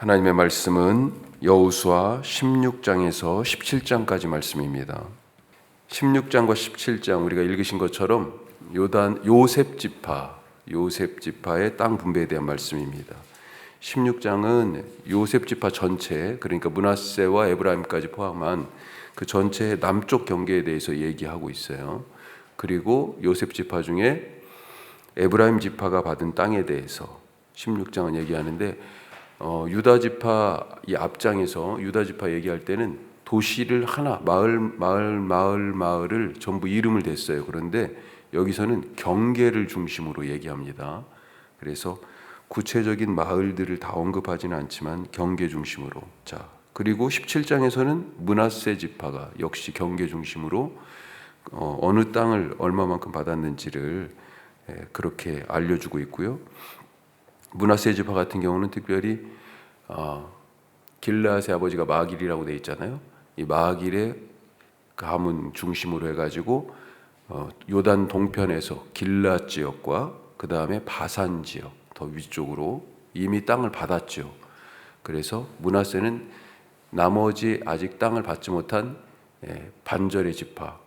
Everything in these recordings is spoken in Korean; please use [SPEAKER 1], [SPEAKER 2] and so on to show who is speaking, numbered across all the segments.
[SPEAKER 1] 하나님의 말씀은 여호수아 16장에서 17장까지 말씀입니다. 16장과 17장 우리가 읽으신 것처럼 요셉 지파의 땅 분배에 대한 말씀입니다. 16장은 요셉 지파 전체, 그러니까 므낫세와 에브라임까지 포함한 그 전체의 남쪽 경계에 대해서 얘기하고 있어요. 그리고 요셉 지파 중에 에브라임 지파가 받은 땅에 대해서 16장은 얘기하는데, 유다 지파 이 앞장에서 유다 지파 얘기할 때는 도시를 하나, 마을을 전부 이름을 댔어요. 그런데 여기서는 경계를 중심으로 얘기합니다. 그래서 구체적인 마을들을 다 언급하지는 않지만 경계 중심으로. 자, 그리고 17장에서는 므낫세 지파가 역시 경계 중심으로 어느 땅을 얼마만큼 받았는지를 그렇게 알려주고 있고요. 므낫세 지파 같은 경우는 특별히 길르앗의 아버지가 마길이라고 되어 있잖아요. 이 마길의 가문 중심으로 해가지고 요단 동편에서 길르앗 지역과 그 다음에 바산 지역 더 위쪽으로 이미 땅을 받았죠. 그래서 므낫세는 나머지 아직 땅을 받지 못한 반절의 지파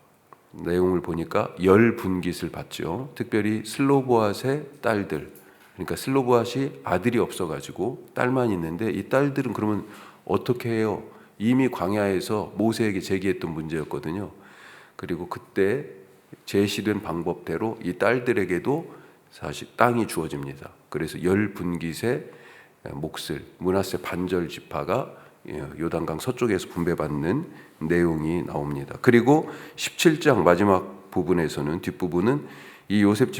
[SPEAKER 1] 내용을 보니까 10분깃을 받죠. 특별히 슬로보앗의 딸들, 그러니까 슬로보앗이 아들이 없어가지고 딸만 있는데 이 딸들은 그러면 어떻게 해요? 이미 광야에서 모세에게 제기했던 문제였거든요. 그리고 그때 제시된 방법대로 이 딸들에게도 사실 땅이 주어집니다. 그래서 10분깃의 몫을 므낫세 반절 지파가 요단강 서쪽에서 분배받는 내용이 나옵니다. 그리고 17장 마지막 부분에서는 뒷부분은 이 요셉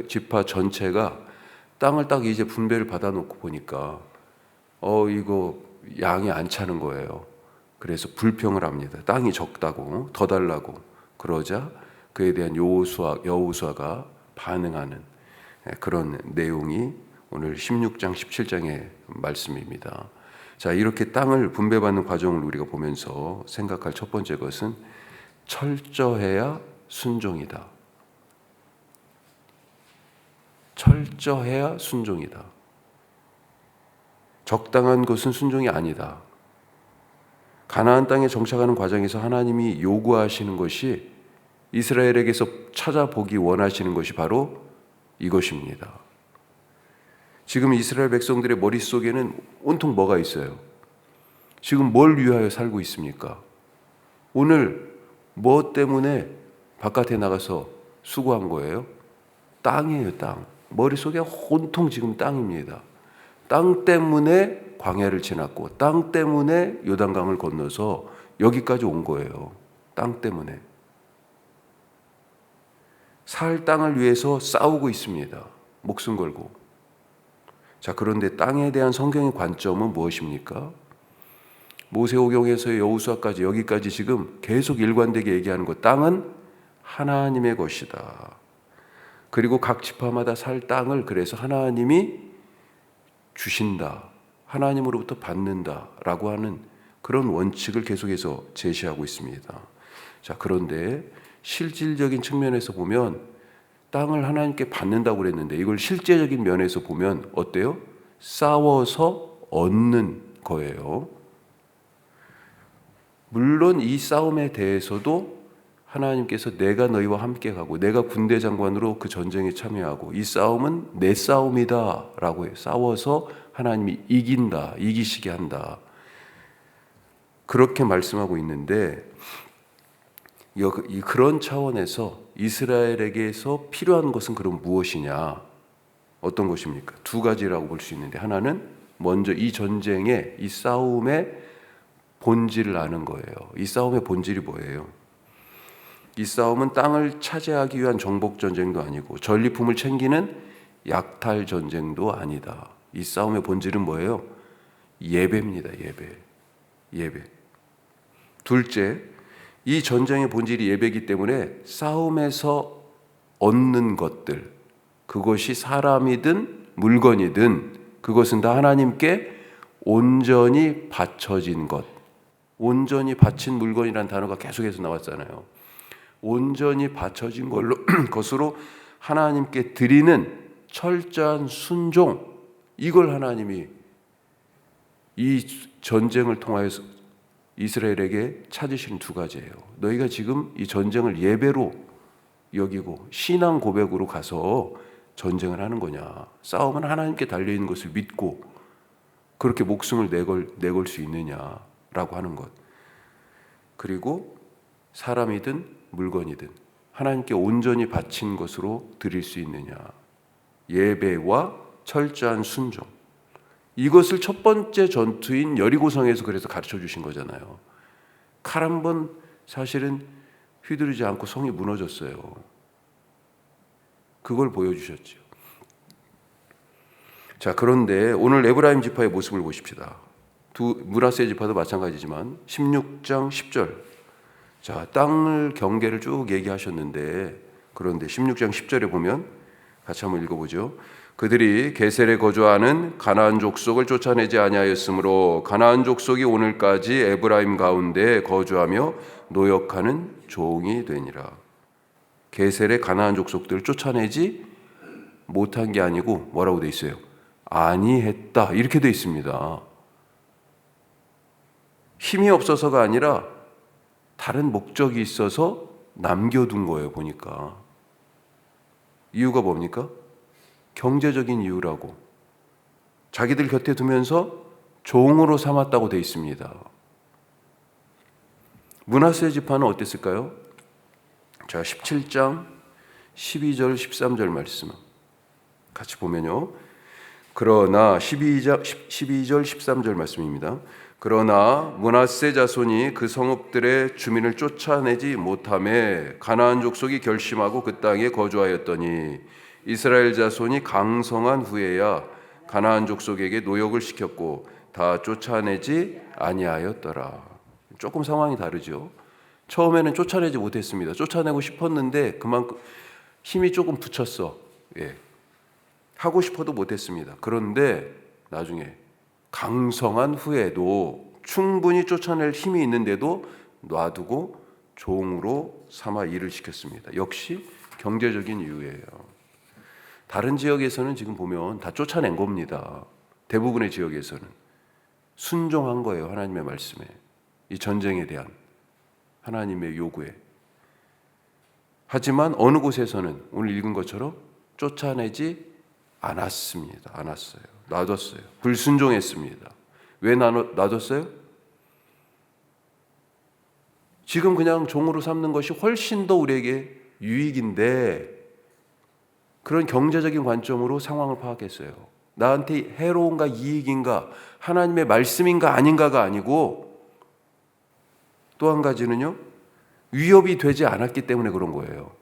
[SPEAKER 1] 지파 전체가 땅을 딱 이제 분배를 받아놓고 보니까 이거 양이 안 차는 거예요. 그래서 불평을 합니다. 땅이 적다고, 더 달라고. 그러자 그에 대한 여호수아가 반응하는 그런 내용이 오늘 16장, 17장의 말씀입니다. 자, 이렇게 땅을 분배받는 과정을 우리가 보면서 생각할 첫 번째 것은 철저해야 순종이다. 철저해야 순종이다. 적당한 것은 순종이 아니다. 가나안 땅에 정착하는 과정에서 하나님이 요구하시는 것이 이스라엘에게서 찾아보기 원하시는 것이 바로 이것입니다. 지금 이스라엘 백성들의 머릿속에는 온통 뭐가 있어요? 지금 뭘 위하여 살고 있습니까? 오늘 뭐 때문에 바깥에 나가서 수고한 거예요? 땅이에요, 땅. 머릿속에 온통 지금 땅입니다. 땅 때문에 광야를 지났고 땅 때문에 요단강을 건너서 여기까지 온 거예요. 땅 때문에. 살 땅을 위해서 싸우고 있습니다. 목숨 걸고. 자, 그런데 땅에 대한 성경의 관점은 무엇입니까? 모세오경에서 여호수아까지 여기까지 지금 계속 일관되게 얘기하는 것, 땅은 하나님의 것이다. 그리고 각 지파마다 살 땅을 그래서 하나님이 주신다, 하나님으로부터 받는다라고 하는 그런 원칙을 계속해서 제시하고 있습니다. 자, 그런데 실질적인 측면에서 보면 땅을 하나님께 받는다고 그랬는데 이걸 실제적인 면에서 보면 어때요? 싸워서 얻는 거예요. 물론 이 싸움에 대해서도 하나님께서 내가 너희와 함께 가고 내가 군대 장관으로 그 전쟁에 참여하고 이 싸움은 내 싸움이다 라고 해요. 싸워서 하나님이 이긴다, 이기시게 한다. 그렇게 말씀하고 있는데 그런 차원에서 이스라엘에게서 필요한 것은 그럼 무엇이냐? 어떤 것입니까? 두 가지라고 볼 수 있는데, 하나는 먼저 이 전쟁의 이 싸움의 본질을 아는 거예요. 이 싸움의 본질이 뭐예요? 이 싸움은 땅을 차지하기 위한 정복 전쟁도 아니고 전리품을 챙기는 약탈 전쟁도 아니다. 이 싸움의 본질은 뭐예요? 예배입니다. 예배. 둘째, 이 전쟁의 본질이 예배이기 때문에 싸움에서 얻는 것들, 그것이 사람이든 물건이든 그것은 다 하나님께 온전히 바쳐진 것. 온전히 바친 물건이라는 단어가 계속해서 나왔잖아요. 온전히 바쳐진 것으로 하나님께 드리는 철저한 순종, 이걸 하나님이 이 전쟁을 통하여서 이스라엘에게 찾으시는 두 가지예요. 너희가 지금 이 전쟁을 예배로 여기고 신앙 고백으로 가서 전쟁을 하는 거냐, 싸움은 하나님께 달려있는 것을 믿고 그렇게 목숨을 내걸 수 있느냐라고 하는 것. 그리고 사람이든 물건이든 하나님께 온전히 바친 것으로 드릴 수 있느냐, 예배와 철저한 순종. 이것을 첫 번째 전투인 여리고성에서 그래서 가르쳐 주신 거잖아요. 칼 한 번 사실은 휘두르지 않고 성이 무너졌어요. 그걸 보여주셨죠. 자, 그런데 오늘 에브라임 지파의 모습을 보십시다. 므낫세 지파도 마찬가지지만 16장 10절. 자, 땅을 경계를 쭉 얘기하셨는데, 그런데 16장 10절에 보면 같이 한번 읽어보죠. 그들이 게셀에 거주하는 가나안 족속을 쫓아내지 아니하였으므로 가나안 족속이 오늘까지 에브라임 가운데 거주하며 노역하는 종이 되니라. 게셀의 가나안 족속들을 쫓아내지 못한 게 아니고 뭐라고 돼 있어요? 아니했다, 이렇게 돼 있습니다. 힘이 없어서가 아니라 다른 목적이 있어서 남겨둔 거예요. 보니까 이유가 뭡니까? 경제적인 이유라고. 자기들 곁에 두면서 종으로 삼았다고 돼 있습니다. 므낫세 지파는 어땠을까요? 자, 17장 12절 13절 말씀 같이 보면요. 그러나 12절 13절 말씀입니다. 그러나 므낫세 자손이 그 성읍들의 주민을 쫓아내지 못하매 가나안 족속이 결심하고 그 땅에 거주하였더니 이스라엘 자손이 강성한 후에야 가나안 족속에게 노역을 시켰고 다 쫓아내지 아니하였더라. 조금 상황이 다르죠. 처음에는 쫓아내지 못했습니다. 쫓아내고 싶었는데 그만큼 힘이 조금 붙였어. 예. 하고 싶어도 못했습니다. 그런데 나중에 강성한 후에도 충분히 쫓아낼 힘이 있는데도 놔두고 종으로 삼아 일을 시켰습니다. 역시 경제적인 이유예요. 다른 지역에서는 지금 보면 다 쫓아낸 겁니다. 대부분의 지역에서는 순종한 거예요. 하나님의 말씀에, 이 전쟁에 대한 하나님의 요구에. 하지만 어느 곳에서는 오늘 읽은 것처럼 쫓아내지 않았습니다. 않았어요. 놔뒀어요. 불순종했습니다. 왜 놔뒀어요? 지금 그냥 종으로 삼는 것이 훨씬 더 우리에게 유익인데 그런 경제적인 관점으로 상황을 파악했어요. 나한테 해로운가 이익인가, 하나님의 말씀인가 아닌가가 아니고, 또 한 가지는요, 위협이 되지 않았기 때문에 그런 거예요.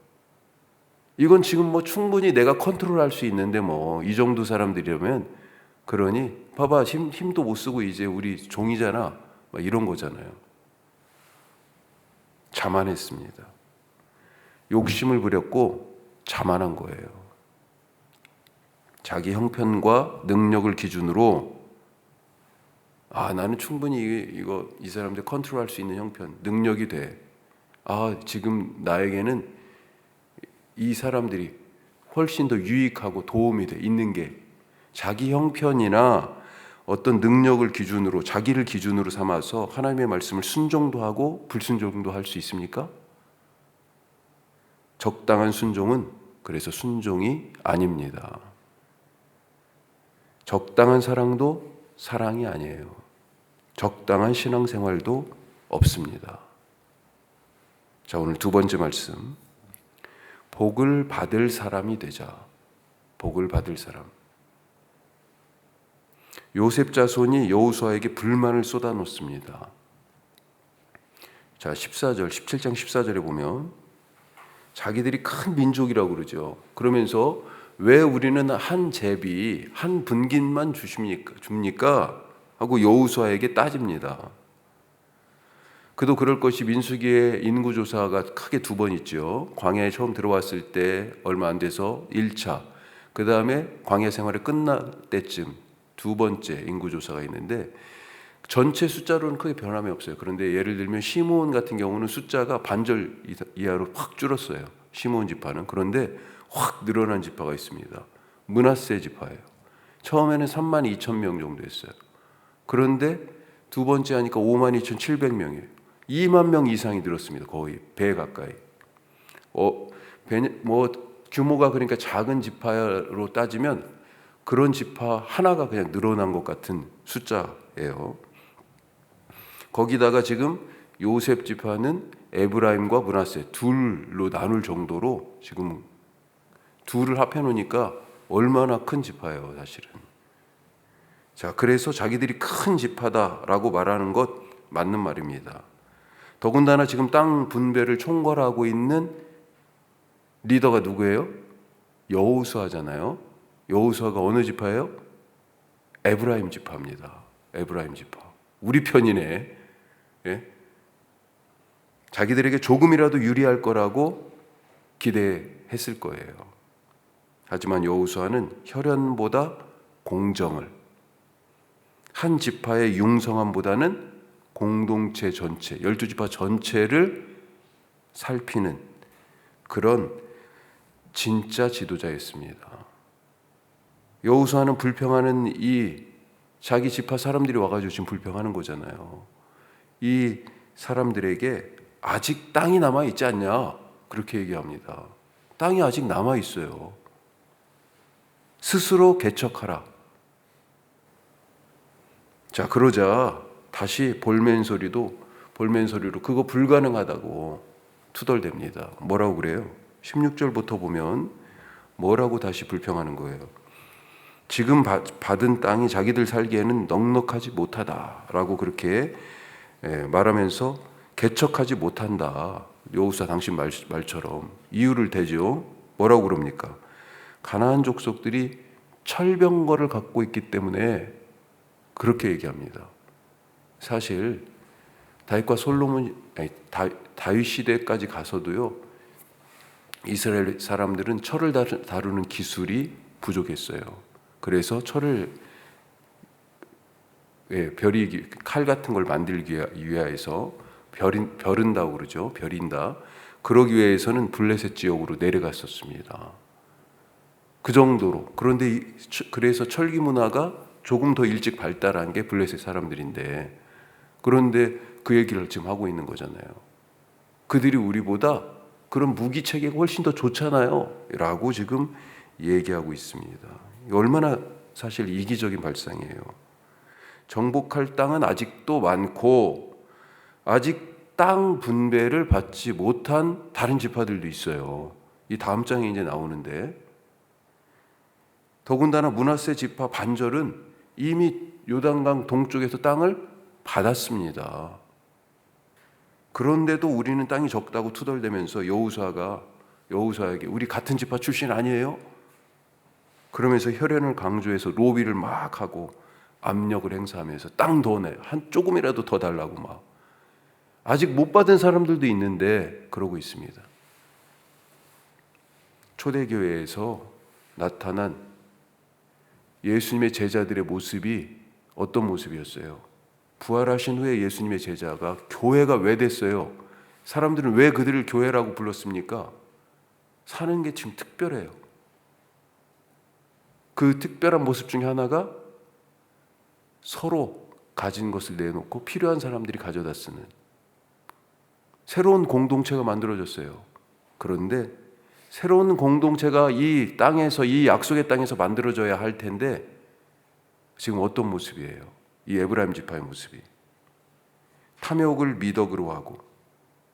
[SPEAKER 1] 이건 지금 뭐 충분히 내가 컨트롤할 수 있는데 뭐 이 정도 사람들이라면, 그러니 봐봐, 힘도 못 쓰고 이제 우리 종이잖아, 막 이런 거잖아요. 자만했습니다. 욕심을 부렸고 자만한 거예요. 자기 형편과 능력을 기준으로 나는 충분히 이 사람들 컨트롤할 수 있는 형편, 능력이 돼. 지금 나에게는 이 사람들이 훨씬 더 유익하고 도움이 돼 있는 게, 자기 형편이나 어떤 능력을 기준으로, 자기를 기준으로 삼아서 하나님의 말씀을 순종도 하고 불순종도 할 수 있습니까? 적당한 순종은 그래서 순종이 아닙니다. 적당한 사랑도 사랑이 아니에요. 적당한 신앙생활도 없습니다. 자, 오늘 두 번째 말씀, 복을 받을 사람이 되자. 복을 받을 사람. 요셉 자손이 여호수아에게 불만을 쏟아놓습니다. 자, 17장 14절에 보면 자기들이 큰 민족이라고 그러죠. 그러면서 왜 우리는 한 제비, 한 분깃만 줍니까? 하고 여호수아에게 따집니다. 그도 그럴 것이 민수기의 인구조사가 크게 두 번 있죠. 광야에 처음 들어왔을 때 얼마 안 돼서 1차, 그 다음에 광야 생활이 끝날 때쯤 두 번째 인구조사가 있는데 전체 숫자로는 크게 변함이 없어요. 그런데 예를 들면 시므온 같은 경우는 숫자가 반절 이하로 확 줄었어요. 시므온 지파는. 그런데 확 늘어난 지파가 있습니다. 므낫세 지파예요. 처음에는 32,000명 정도 했어요. 그런데 두 번째 하니까 52,700명이에요. 2만 명 이상이 늘었습니다. 거의 배 가까이. 규모가 그러니까 작은 지파로 따지면 그런 지파 하나가 그냥 늘어난 것 같은 숫자예요. 거기다가 지금 요셉 지파는 에브라임과 므낫세 둘로 나눌 정도로 지금 둘을 합해놓으니까 얼마나 큰 지파예요, 사실은. 자, 그래서 자기들이 큰 지파다라고 말하는 것 맞는 말입니다. 더군다나 지금 땅 분배를 총괄하고 있는 리더가 누구예요? 여호수아잖아요. 여호수아가 어느 지파예요? 에브라임 지파입니다. 에브라임 지파. 우리 편이네. 예? 자기들에게 조금이라도 유리할 거라고 기대했을 거예요. 하지만 여호수아는 혈연보다 공정을, 한 지파의 융성함보다는 공동체 전체, 12지파 전체를 살피는 그런 진짜 지도자였습니다. 여호수아는 불평하는 이 자기 지파 사람들이 와가지고 지금 불평하는 거잖아요. 이 사람들에게 아직 땅이 남아있지 않냐? 그렇게 얘기합니다. 땅이 아직 남아있어요. 스스로 개척하라. 자, 그러자 다시 볼멘 소리로 그거 불가능하다고 투덜댑니다. 뭐라고 그래요? 16절부터 보면 뭐라고 다시 불평하는 거예요. 지금 받은 땅이 자기들 살기에는 넉넉하지 못하다라고 그렇게 말하면서 개척하지 못한다. 여호수아 당신 말처럼 이유를 대죠. 뭐라고 그럽니까? 가나안 족속들이 철병거를 갖고 있기 때문에 그렇게 얘기합니다. 사실 다윗과 다윗 시대까지 가서도요, 이스라엘 사람들은 철을 다루는 기술이 부족했어요. 그래서 철을 칼 같은 걸 만들기 위해서 벼른다고 그러죠. 벼린다. 그러기 위해서는 블레셋 지역으로 내려갔었습니다. 그 정도로. 그런데 그래서 철기 문화가 조금 더 일찍 발달한 게 블레셋 사람들인데, 그런데 그 얘기를 지금 하고 있는 거잖아요. 그들이 우리보다 그런 무기 체계가 훨씬 더 좋잖아요 라고 지금 얘기하고 있습니다. 얼마나 사실 이기적인 발상이에요. 정복할 땅은 아직도 많고 아직 땅 분배를 받지 못한 다른 지파들도 있어요. 이 다음 장에 이제 나오는데, 더군다나 므낫세 지파 반절은 이미 요단강 동쪽에서 땅을 받았습니다. 그런데도 우리는 땅이 적다고 투덜대면서 여호수아에게 우리 같은 지파 출신 아니에요? 그러면서 혈연을 강조해서 로비를 막 하고 압력을 행사하면서 땅 더 내, 조금이라도 더 달라고 막. 아직 못 받은 사람들도 있는데 그러고 있습니다. 초대교회에서 나타난 예수님의 제자들의 모습이 어떤 모습이었어요? 부활하신 후에 예수님의 제자가 교회가 왜 됐어요? 사람들은 왜 그들을 교회라고 불렀습니까? 사는 게 지금 특별해요. 그 특별한 모습 중에 하나가 서로 가진 것을 내놓고 필요한 사람들이 가져다 쓰는 새로운 공동체가 만들어졌어요. 그런데 새로운 공동체가 이 땅에서, 이 약속의 땅에서 만들어져야 할 텐데 지금 어떤 모습이에요? 이 에브라임 지파의 모습이 탐욕을 미덕으로 하고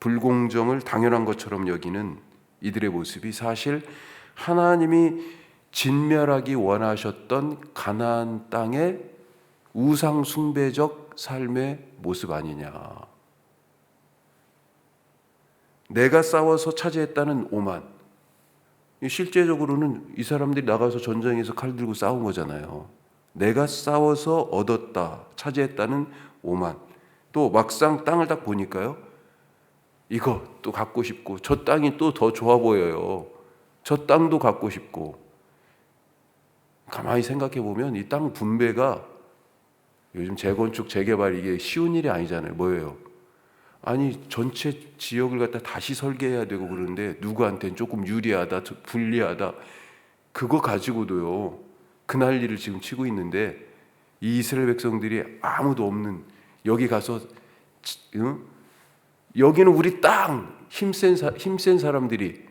[SPEAKER 1] 불공정을 당연한 것처럼 여기는 이들의 모습이 사실 하나님이 진멸하기 원하셨던 가나안 땅의 우상 숭배적 삶의 모습 아니냐. 내가 싸워서 차지했다는 오만, 실제적으로는 이 사람들이 나가서 전쟁에서 칼 들고 싸운 거잖아요. 내가 싸워서 얻었다, 차지했다는 오만. 또 막상 땅을 딱 보니까요, 이거 또 갖고 싶고, 저 땅이 또 더 좋아 보여요. 저 땅도 갖고 싶고. 가만히 생각해 보면 이 땅 분배가 요즘 재건축, 재개발 이게 쉬운 일이 아니잖아요. 뭐예요? 아니 전체 지역을 갖다 다시 설계해야 되고 그러는데 누구한테는 조금 유리하다, 불리하다, 그거 가지고도요 그 난리를 지금 치고 있는데 이 이스라엘 백성들이 아무도 없는 여기 가서 여기는 우리 땅, 힘센 사람들이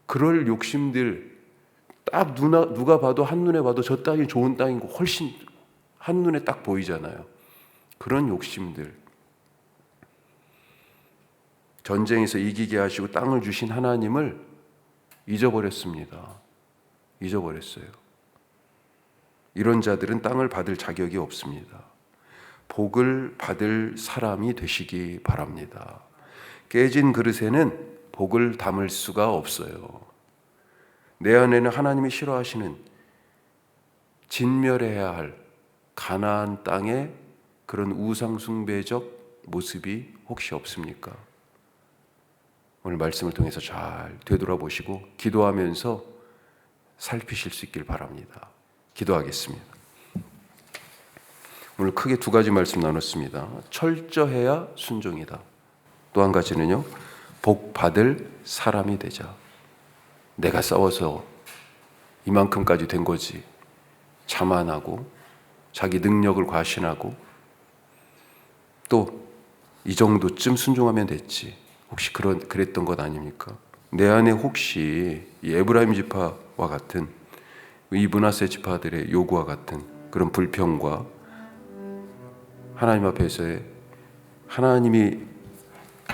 [SPEAKER 1] 그럴 욕심들 딱 누가 봐도 한눈에 봐도 저 땅이 좋은 땅이고 훨씬 한눈에 딱 보이잖아요. 그런 욕심들, 전쟁에서 이기게 하시고 땅을 주신 하나님을 잊어버렸습니다. 잊어버렸어요. 이런 자들은 땅을 받을 자격이 없습니다. 복을 받을 사람이 되시기 바랍니다. 깨진 그릇에는 복을 담을 수가 없어요. 내 안에는 하나님이 싫어하시는 진멸해야 할 가나안 땅의 그런 우상숭배적 모습이 혹시 없습니까? 오늘 말씀을 통해서 잘 되돌아보시고 기도하면서 살피실 수 있길 바랍니다. 기도하겠습니다. 오늘 크게 두 가지 말씀 나눴습니다. 철저해야 순종이다. 또 한 가지는요, 복 받을 사람이 되자. 내가 싸워서 이만큼까지 된 거지. 자만하고 자기 능력을 과신하고 또 이 정도쯤 순종하면 됐지. 혹시 그랬던 것 아닙니까? 내 안에 혹시 이 에브라임 지파와 같은 이 므낫세 지파들의 요구와 같은 그런 불평과 하나님 앞에서의 하나님이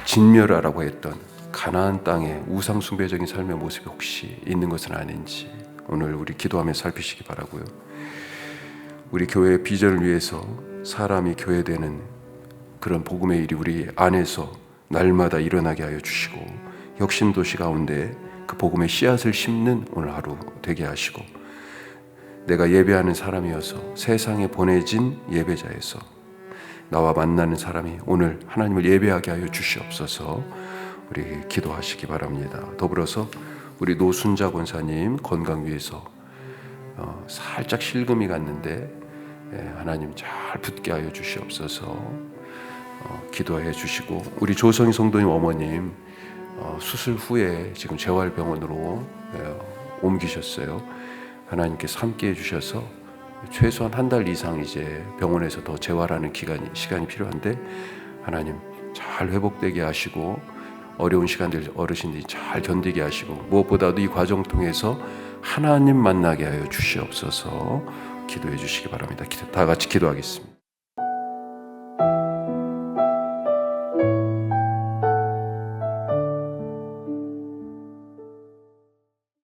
[SPEAKER 1] 진멸하라고 했던 가나안 땅의 우상 숭배적인 삶의 모습이 혹시 있는 것은 아닌지 오늘 우리 기도하면서 살피시기 바라고요. 우리 교회의 비전을 위해서 사람이 교회되는 그런 복음의 일이 우리 안에서 날마다 일어나게 하여 주시고 혁신도시 가운데 그 복음의 씨앗을 심는 오늘 하루 되게 하시고 내가 예배하는 사람이어서 세상에 보내진 예배자에서 나와 만나는 사람이 오늘 하나님을 예배하게 하여 주시옵소서. 우리 기도하시기 바랍니다. 더불어서 우리 노순자 권사님 건강 위해서 살짝 실금이 갔는데 하나님 잘 붙게 하여 주시옵소서. 기도해 주시고 우리 조성희 성도님 어머님 수술 후에 지금 재활병원으로 옮기셨어요. 하나님께서 함께 해주셔서 최소한 한 달 이상 이제 병원에서 더 재활하는 시간이 필요한데 하나님 잘 회복되게 하시고 어려운 시간들 어르신들이 잘 견디게 하시고 무엇보다도 이 과정 통해서 하나님 만나게 하여 주시옵소서. 기도해 주시기 바랍니다. 다 같이 기도하겠습니다.